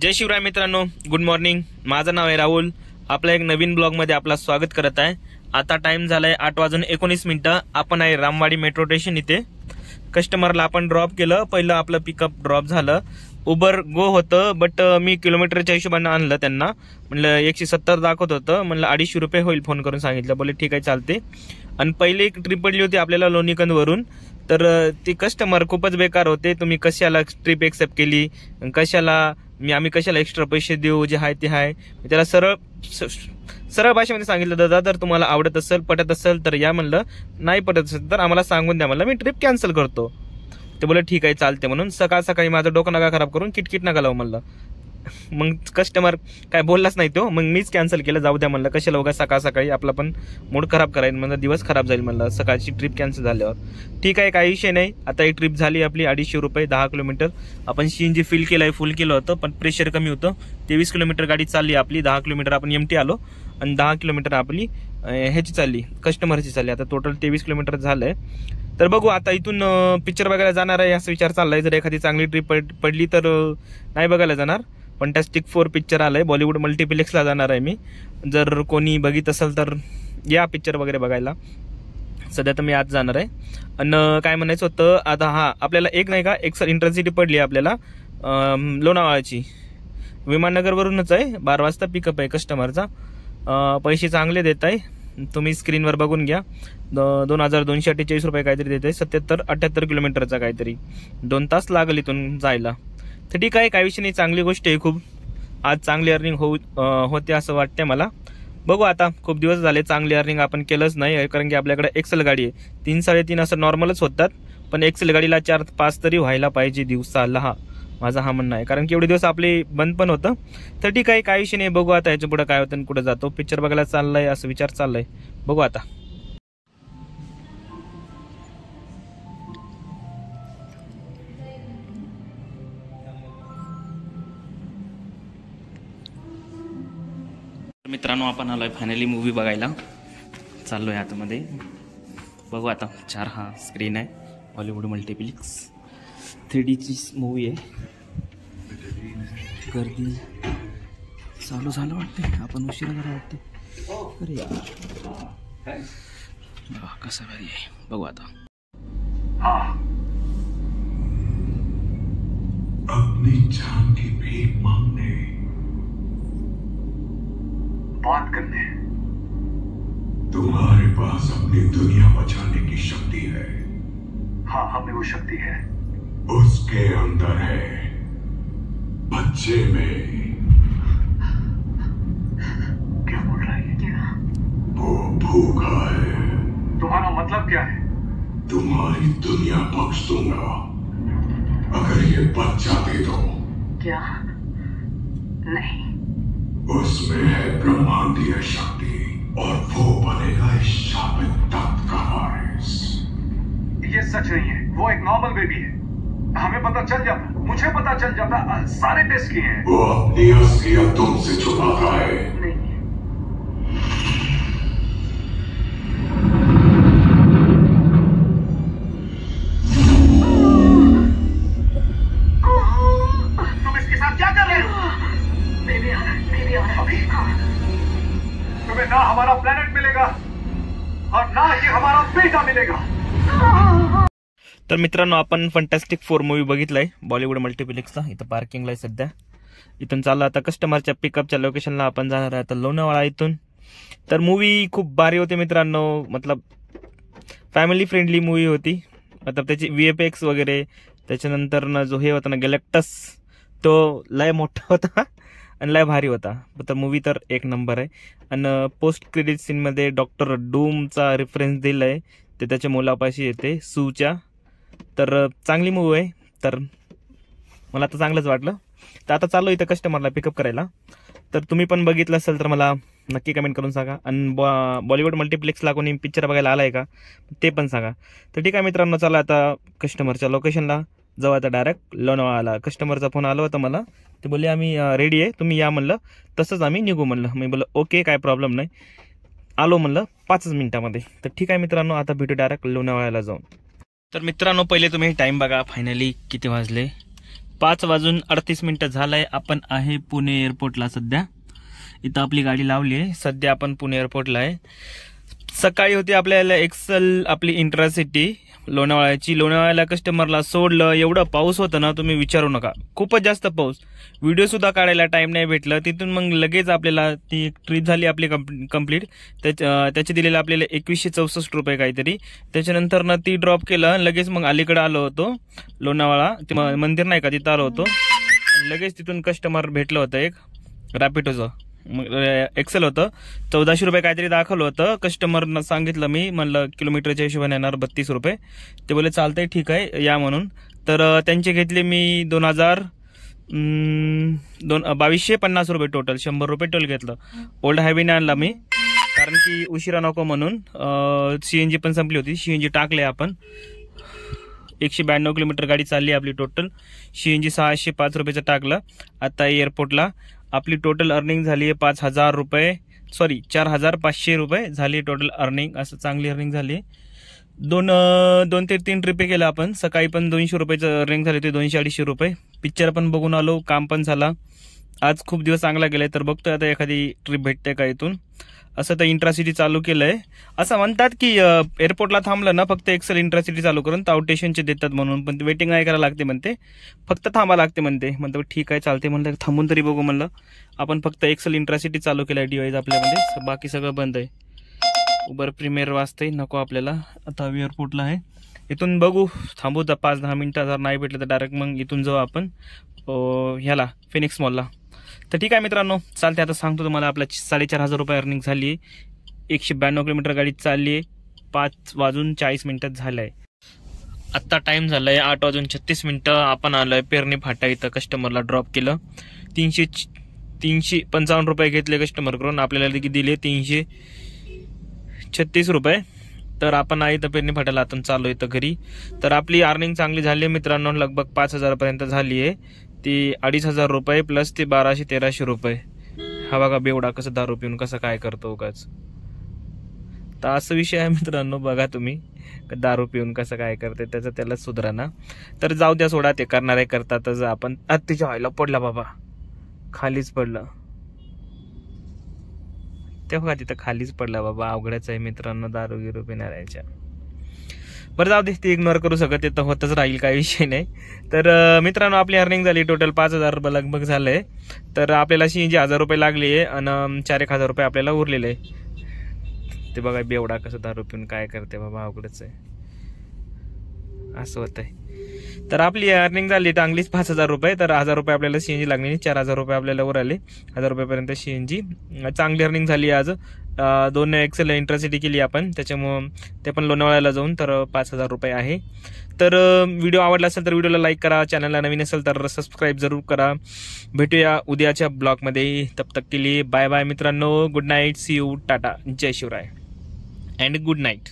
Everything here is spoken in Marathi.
जय शिवराय मित्रांनो, गुड मॉर्निंग। माझं नाव आहे राहुल। आपल्या एक नवीन ब्लॉग मध्ये आपला स्वागत करत आहे। आता टाइम झालाय 8:19। आपण आहे रामवाडी मेट्रो स्टेशन इथे। कस्टमरला आपण ड्रॉप केलं। पहिलं आपलं पिकअप ड्रॉप झालं। उबर गो होतं, बट मी किलोमीटरच्या हिशोबाने आणलं। त्यांना म्हणलं 170 दाखवत होतं, म्हणलं 250 रुपये होईल। फोन करून सांगितलं, बोले ठीक आहे चालते। आणि पहिली एक ट्रिप पडली होती आपल्याला लोणीकंद वरून, तर ती कस्टमर खूपच बेकार होते। तुम्ही कशाला ट्रिप एक्सेप्ट केली, आम्ही कशाला एक्स्ट्रा पैसे देऊ, जे आहे ते आहे। त्याला सरळ भाषेमध्ये सांगितलं, दादा जर तुम्हाला आवडत असेल, पटत असेल तर या म्हणलं, नाही पटत असेल तर आम्हाला सांगून द्या म्हणलं, मी ट्रिप कॅन्सल करतो। ते बोले ठीक आहे चालते म्हणून सकाळ सकाळी माझं डोकं नका खराब करून किटकिट नका लावू म्हणलं। मग कस्टमर काय बोललाच नाही तो, मग मीच कॅन्सल केलं। जाऊ द्या म्हणलं, कशाला उगा सकाळ सकाळी आपला पण मूड खराब करायचं म्हणलं, दिवस खराब जाईल म्हणलं सकाळची ट्रिप कॅन्सल झाल्यावर। ठीक आहे, काही विषय नाही। आता ही ट्रिप झाली आपली 250 रुपये 10 किलोमीटर। आपण सीएनजी फुल केलं होतं, पण प्रेशर कमी होतं। 23 किलोमीटर गाडी चालली आपली। 10 किलोमीटर आपण एमटी आलो आणि 10 किलोमीटर आपली ह्याची चालली, कस्टमरची चालली। आता टोटल 23 किलोमीटर झालंय। तर बघू आता इथून पिक्चर बघायला जाणार आहे असा विचार चाललाय। जर एखादी चांगली ट्रिप पडली तर नाही बघायला जाणार। फंटॅस्टिक 4 पिक्चर आलाय, बॉलिवूड मल्टिप्लेक्सला जाणार आहे मी। जर कोणी बघित असेल तर या पिक्चर वगैरे बघायला। सध्या तर मी आज जाणार आहे। आणि काय म्हणायचं होतं, आता आपल्याला एक इंटरसिटी पडली आपल्याला लोणावळ्याची, विमाननगरवरूनच आहे। 12 वाजता पिकअप आहे कस्टमरचा। पैसे चांगले देत आहे, तुम्ही स्क्रीनवर बघून घ्या। 2248 रुपये काहीतरी देत आहे। 77-78 किलोमीटरचा काहीतरी 2 तास लागल इथून जायला। तर ठीक आहे, काही विषय नाही, चांगली गोष्ट आहे खूप। आज चांगली अर्निंग होते असं वाटतंय मला। बघू आता, खूप दिवस झाले चांगली अर्निंग आपण केलंच नाही, कारण की आपल्याकडे एक्सेल गाडी आहे। 3-3.5 असं नॉर्मलच होतात, पण एक्सेल गाडीला 4-5 तरी व्हायला पाहिजे दिवसाला, माझा हा म्हणणं आहे। कारण की एवढे दिवस आपले बंद पण होतं। तर ठीक आहे, काही विषय नाही, बघू आता याच्या पुढे काय होतं आणि कुठे जातो। पिक्चर बघायला चाललाय असं विचार चाललाय, बघू आता। मित्रांनो, आपण आलोय फायनली मूवी बघायला, चाललोय आतमध्ये। बघू आता, 4 स्क्रीन आहे, बॉलिवूड मल्टिप्लेक्स 3Dची मूवी आहे। गर्दी चालू झालं वाटते, आपण उशिरा जरा वाटते। अरे यार, कसं भारी आहे, बघू आता। अपनी जान की भीख मांगने, बात करने, तुम्हारे पास अपनी दुनिया बचाने की शक्ति है। हाँ, हमें वो शक्ति है। उसके अंदर है बच्चे में। क्या बोल रहा है? क्या? वो भूखा है। तुम्हारा मतलब क्या है? तुम्हारी दुनिया बख्श दूंगा अगर ये बच्चा दे दो। क्या? नहीं। उसमें है ब्रह्मांडीय शक्ति और वो बनेगा इस शापित तख्त का वारिस। ये सच नहीं है, वो एक नॉर्मल बेबी है। हमें पता चल जाता, मुझे पता चल जाता, सारे टेस्ट किए हैं। वो अपनी असलियत तुमसे छुपाता है। नहीं। तुम इसके साथ क्या कर रहे हो? बेबी आ रहा है। अभी? तुम्हें ना हमारा प्लेनेट मिलेगा और ना ये हमारा बेटा मिलेगा। तर मित्रांनो, आपण फंटॅस्टिक 4 मूवी बघितलाय बॉलिवूड मल्टिप्लेक्सला। इथं पार्किंगला आहे सध्या। इथून चाललं आता कस्टमरच्या पिकअपच्या लोकेशनला आपण जाणार आहे आता लोणावळा इथून। तर मूवी खूप भारी होती मित्रांनो, मतलब फॅमिली फ्रेंडली मूवी होती। मतलब त्याची VFX वगैरे, त्याच्यानंतर ना जो हे होता ना गॅलेक्टस, तो लय मोठा होता आणि लय भारी होता। तर मूवी तर एक नंबर आहे। आणि पोस्ट क्रेडिट सीनमध्ये डॉक्टर डूमचा रेफरन्स दिलाय, ते त्याच्या मुलापाशी येते सूच्या। तर चांगली मूवी आहे, तर मला आता चांगलंच वाटलं। तर आता चाललो इथं कस्टमरला पिकअप करायला। तर तुम्ही पण बघितलं असेल तर मला नक्की कमेंट करून सांगा। आणि बॉलिवूड मल्टिप्लेक्सला कोणी पिक्चर बघायला आलाय का ते पण सांगा। तर ठीक आहे मित्रांनो, चला आता कस्टमरच्या लोकेशनला जाऊ। आता डायरेक्ट लोणावळ्याला। कस्टमरचा फोन आला होता मला, ते बोलले आम्ही रेडी आहे, तुम्ही या म्हणलं, तसंच आम्ही निघू म्हणलं। मी बोललं ओके, काय प्रॉब्लेम नाही, आलो म्हणलं 5 मिनिटामध्ये। तर ठीक आहे मित्रांनो, आता भेटू डायरेक्ट लोणावळ्याला जाऊन। तर मित्रांनो, पहिले तुम्ही टाइम बघा, फायनली किती वाजले, 5:38 झालाय. आपण आहे पुणे एअरपोर्टला सध्या. इथं आपली गाडी लावली आहे. सध्या आपण पुणे एअरपोर्टला आहे. सकाळी होती आपल्याला एक्सेल आपली इंट्रासिटी लोणावळ्याची. लोणावळ्याला कस्टमरला सोडलं, एवढं पाऊस होतं ना तुम्ही विचारू नका, खूपच जास्त पाऊस. व्हिडिओ सुद्धा काढायला टाइम नाही भेटलं. तिथून मग लगेच आपल्याला ती ट्रिप झाली आपली कंप्लीट. त्याचे दिलेले आपल्याला 2164 रुपये काहीतरी. त्याच्यानंतर ना ती ड्रॉप केलं, लगेच मग अलीकडे आलो होतो लोणावळा, ते मंदिर नाही का तिथं आलो होतो. लगेच तिथून कस्टमर भेटलं होतं एक रॅपिडोचं, एक्सेल होतं. 1400 रुपये काहीतरी दाखवलं होतं. कस्टमरनं सांगितलं, मी म्हणलं किलोमीटरच्या हिशोबाने येणार 32 रुपये. ते बोले चालतंय ठीक आहे या म्हणून. तर त्यांचे घेतले मी 2250 रुपये टोटल. 100 रुपये टोल घेतलं. ओल्ड हायवेने आणला मी, कारण की उशिरा नको म्हणून. CNG पण संपली होती. CNG टाकले आपण. 192 किलोमीटर गाडी चालली आपली टोटल. CNG 605 रुपयाचं टाकलं. आता एअरपोर्टला आपली टोटल अर्निंग झाली आहे 5000 रुपये, सॉरी 4500 रुपये झाली टोटल अर्निंग. असं चांगली अर्निंग झाली. 2 ते 3 ट्रिपे केल्या आपण. सकाळी पण 200 रुपयाचं अर्निंग झाली होती, 200-250 रुपये. पिक्चर पण बघून आलो, काम पण झाला. आज खूप दिवस चांगला गेलाय. तर बघतोय आता एखादी ट्रिप भेटते का इथून. असं तर इंट्रासिटी चालू केलंय. असं म्हणतात की एअरपोर्टला थांबलं ना फक्त एक्सेल इंट्रासिटी चालू करून तर आउटेशनचे देतात म्हणून, पण वेटिंग नाही करायला लागते म्हणते, फक्त थांबा लागते म्हणते. म्हणतो ठीक आहे चालते म्हणलं, थांबून तरी बघू म्हणलं. आपण फक्त एक्सेल इंट्रासिटी चालू केलं डिवाइस आपल्यामध्ये, बाकी सगळं बंद आहे. उबर प्रीमियर वाजते, नको आपल्याला. आता एअरपोर्टला आहे. इथून बघू, थांबू तर 5-10 मिनिटं. जर नाही भेटलं तर डायरेक्ट मग इथून जाऊ आपण ह्याला फिनिक्स मॉलला. तर ठीक आहे मित्रांनो, चालते. आता सांगतो तुम्हाला, आपल्या 4500 रुपये अर्निंग झाली आहे. 192 किलोमीटर गाडी चालली आहे. 5:40 झालंय. आत्ता टाइम झालाय 8:36. आपण आलोय पेरणी फाटा इथं. कस्टमरला ड्रॉप केलं. 355 रुपये घेतले कस्टमरकडून. आपल्याला दिले 336 रुपये. तर आपण आहे तर पेरणी फाट्याला आता चालू इथं घरी. तर आपली अर्निंग चांगली झाली आहे मित्रांनो, लगभग 5000 पर्यंत झाली आहे. ती 2500 रुपये प्लस ते 1200-1300 रुपये. हा बघा बेवडा कसं दारू पिऊन कसं काय करतो उगाच. तर असं विषय आहे मित्रांनो, बघा तुम्ही दारू पिऊन कसं काय करते, त्याचं त्याला सुधरा ना. तर जाऊ द्या, सोडा, ते करणारे करतातच. आपण तिच्या व्हायला पडला बाबा, खालीच पडलं. तेव्हा तिथं खालीच पडला बाबा. अवघडच आहे मित्रांनो दारू गिरू पिणाऱ्याच्या. बरं जाऊ दे, ते इग्नोर करू शकत, ते तर होतच राहील, काही विषय नाही. तर मित्रांनो आपली अर्निंग झाली टोटल 5000 रुपये लगभग झालंय. तर आपल्याला CNG 1000 रुपये लागले आणि 4-1000 रुपये आपल्याला उरलेले. ते बघा बेवडा कसं दारू पिऊन काय करते बाबा, अवघडच आहे. असं होत आहे. तर आपली अर्निंग झाली चांगलीच 5000 रुपये. तर 1000 रुपये आपल्याला CNG लागली, 4000 रुपये आपल्याला वर आले. 1000 रुपयापर्यंत CNG चांगली अर्निंग झाली आज. 2 एक्सेल इंट्रासिटी केली आपण, त्याच्यामुळं ते पण लोणावळ्याला जाऊन. तर 5000 रुपये आहे. तर व्हिडिओ आवडला असेल तर व्हिडिओला लाईक करा, चॅनलला नवीन असेल तर सबस्क्राईब जरूर करा. भेटूया उद्याच्या ब्लॉगमध्ये. तब तक के लिए बाय बाय मित्रांनो. Good night, see you, tata, जय शिवराय अँड गुड नाईट.